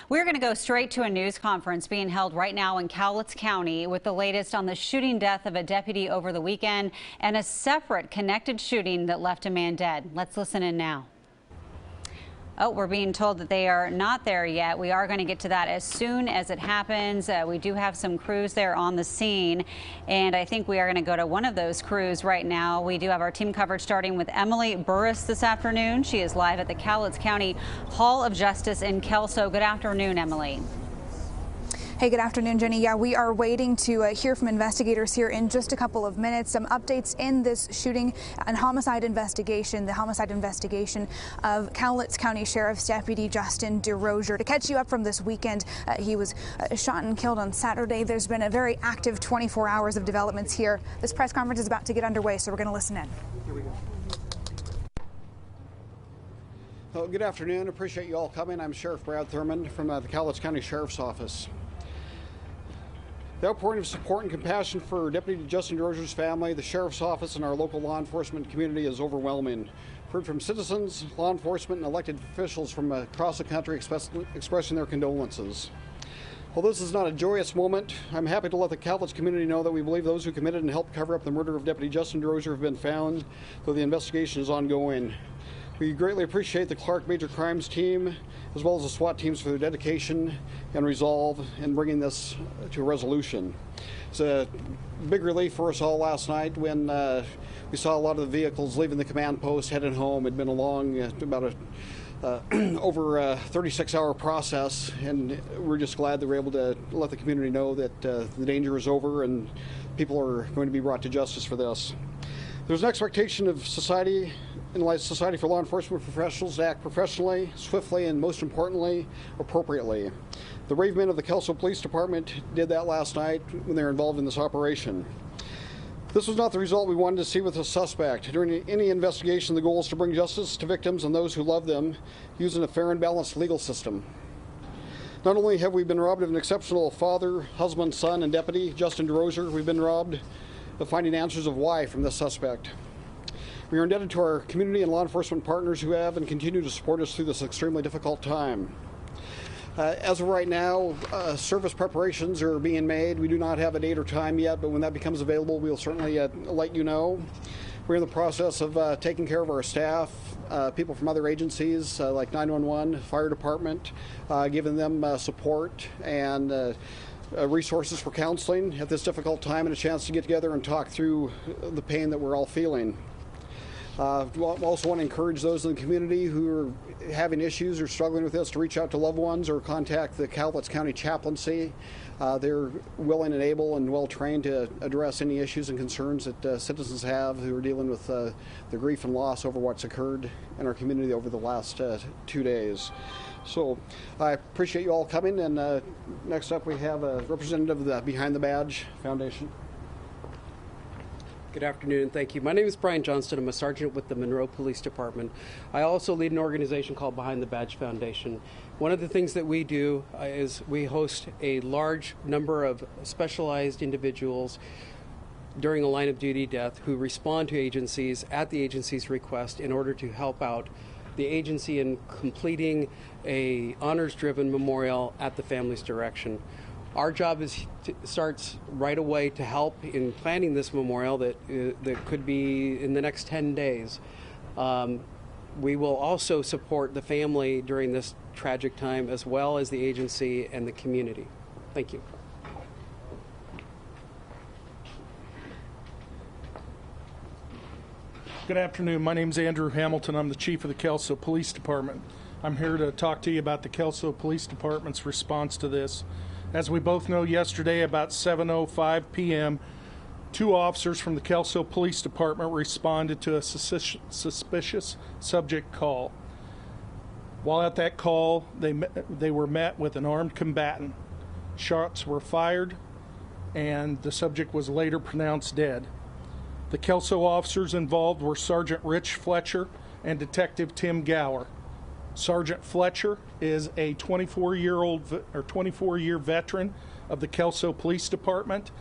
We're going to go straight to a news conference being held right now in Cowlitz County with the latest on the shooting death of a deputy over the weekend and a separate connected shooting that left a man dead. Let's listen in now. Oh, we're being told that they are not there yet. We are going to get to that as soon as it happens. We do have some crews there on the scene, and I think we are going to go to one of those crews right now. We do have our team coverage starting with Emily Burris this afternoon. She is live at the Cowlitz County Hall of Justice in Kelso. Good afternoon, Emily. Hey, good afternoon, Jenny. Yeah, we are waiting to hear from investigators here in just a couple of minutes. Some updates in this shooting and homicide investigation, the homicide investigation of Cowlitz County Sheriff's Deputy Justitn DeRosier. To catch you up from this weekend, he was shot and killed on Saturday. There's been a very active 24 hours of developments here. This press conference is about to get underway, so we're going to listen in. Here we go. Well, good afternoon. Appreciate you all coming. I'm Sheriff Brad Thurman from the Cowlitz County Sheriff's Office. The outpouring of support and compassion for Deputy Justitn DeRosier's family, the Sheriff's Office, and our local law enforcement community is overwhelming. We've heard from citizens, law enforcement, and elected officials from across the country expressing their condolences. While this is not a joyous moment, I'm happy to let the Cowlitz community know that we believe those who committed and helped cover up the murder of Deputy Justitn DeRosier have been found, though the investigation is ongoing. We greatly appreciate the Clark Major Crimes Team, as well as the SWAT teams, for their dedication and resolve in bringing this to a resolution. It's a big relief for us all last night when we saw a lot of the vehicles leaving the command post heading home. It'd been a long, about over a 36-hour process, and we're just glad that we're able to let the community know that the danger is over and people are going to be brought to justice for this. There's an expectation of society for law enforcement professionals to act professionally, swiftly, and most importantly, appropriately. The brave men of the Kelso Police Department did that last night when they were involved in this operation. This was not the result we wanted to see with the suspect. During any investigation, the goal is to bring justice to victims and those who love them using a fair and balanced legal system. Not only have we been robbed of an exceptional father, husband, son, and deputy, Justitn DeRosier, we've been robbed of finding answers of why from this suspect. We are indebted to our community and law enforcement partners who have and continue to support us through this extremely difficult time. As of right now, service preparations are being made. We do not have a date or time yet, but when that becomes available, we'll certainly let you know. We're in the process of taking care of our staff, people from other agencies like 911, fire department, giving them support and resources for counseling at this difficult time and a chance to get together and talk through the pain that we're all feeling. We also want to encourage those in the community who are having issues or struggling with this to reach out to loved ones or contact the Cowlitz County Chaplaincy. They're willing and able and well trained to address any issues and concerns that citizens have who are dealing with the grief and loss over what's occurred in our community over the last 2 days. So I appreciate you all coming, and next up we have a representative of the Behind the Badge Foundation. Good afternoon, thank you. My name is Brian Johnston. I'm a sergeant with the Monroe Police Department. I also lead an organization called Behind the Badge Foundation. One of the things that we do is we host a large number of specialized individuals during a line of duty death who respond to agencies at the agency's request in order to help out the agency in completing a honors-driven memorial at the family's direction. Our job starts right away to help in planning this memorial that could be in the next 10 days. We will also support the family during this tragic time, as well as the agency and the community. Thank you. Good afternoon. My name is Andrew Hamilton. I'm the chief of the Kelso Police Department. I'm here to talk to you about the Kelso Police Department's response to this. As we both know, yesterday about 7:05 p.m., 2 officers from the Kelso Police Department responded to a suspicious subject call. While at that call, they were met with an armed combatant. Shots were fired, and the subject was later pronounced dead. The Kelso officers involved were Sergeant Rich Fletcher and Detective Tim Gower. Sergeant Fletcher is a 24-year veteran of the Kelso Police Department.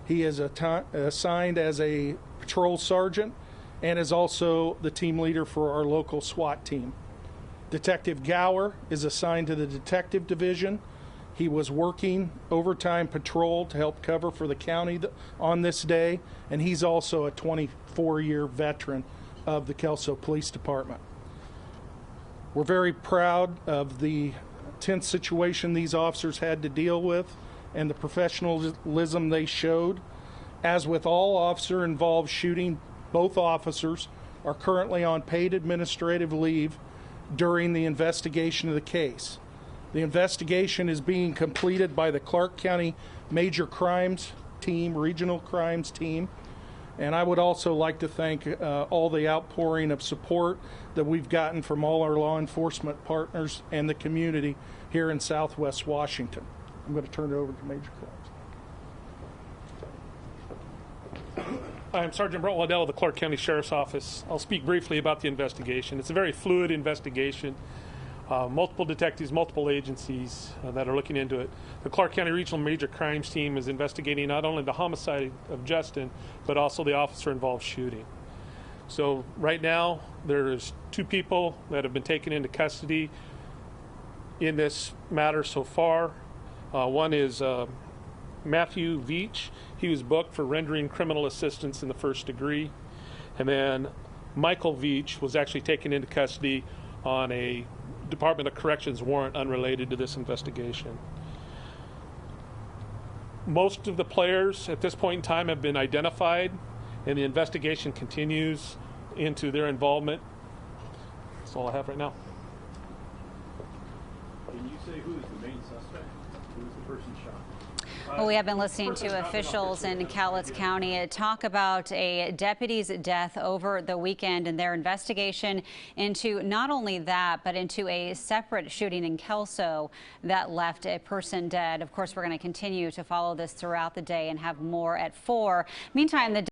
He is assigned as a patrol sergeant and is also the team leader for our local SWAT team. Detective Gower is assigned to the Detective Division. He was working overtime patrol to help cover for the county on this day, and he's also a 24-year veteran of the Kelso Police Department. We're very proud of the tense situation these officers had to deal with and the professionalism they showed. As with all officer-involved shooting, both officers are currently on paid administrative leave during the investigation of the case. The investigation is being completed by the Clark County Major Crimes Team, Regional Crimes Team, and I would also like to thank all the outpouring of support that we've gotten from all our law enforcement partners and the community here in Southwest Washington. I'm going to turn it over to Major Crimes. I'm Sergeant Brent Waddell of the Clark County Sheriff's Office. I'll speak briefly about the investigation. It's a very fluid investigation. Multiple detectives, multiple agencies that are looking into it. The Clark County Regional Major Crimes Team is investigating not only the homicide of Justitn, but also the officer-involved shooting. So right now, there's 2 people that have been taken into custody in this matter so far. One is Matthew Veach. He was booked for rendering criminal assistance in the 1st degree. And then Michael Veach was actually taken into custody on a Department of Corrections warrant unrelated to this investigation. Most of the players at this point in time have been identified, and the investigation continues into their involvement. That's all I have right now. Can you say who is the main suspect? Who is the person shot? Well, we have been listening to officials in Cowlitz County talk about a deputy's death over the weekend and their investigation into not only that, but into a separate shooting in Kelso that left a person dead. Of course, we're going to continue to follow this throughout the day and have more at 4. Meantime, the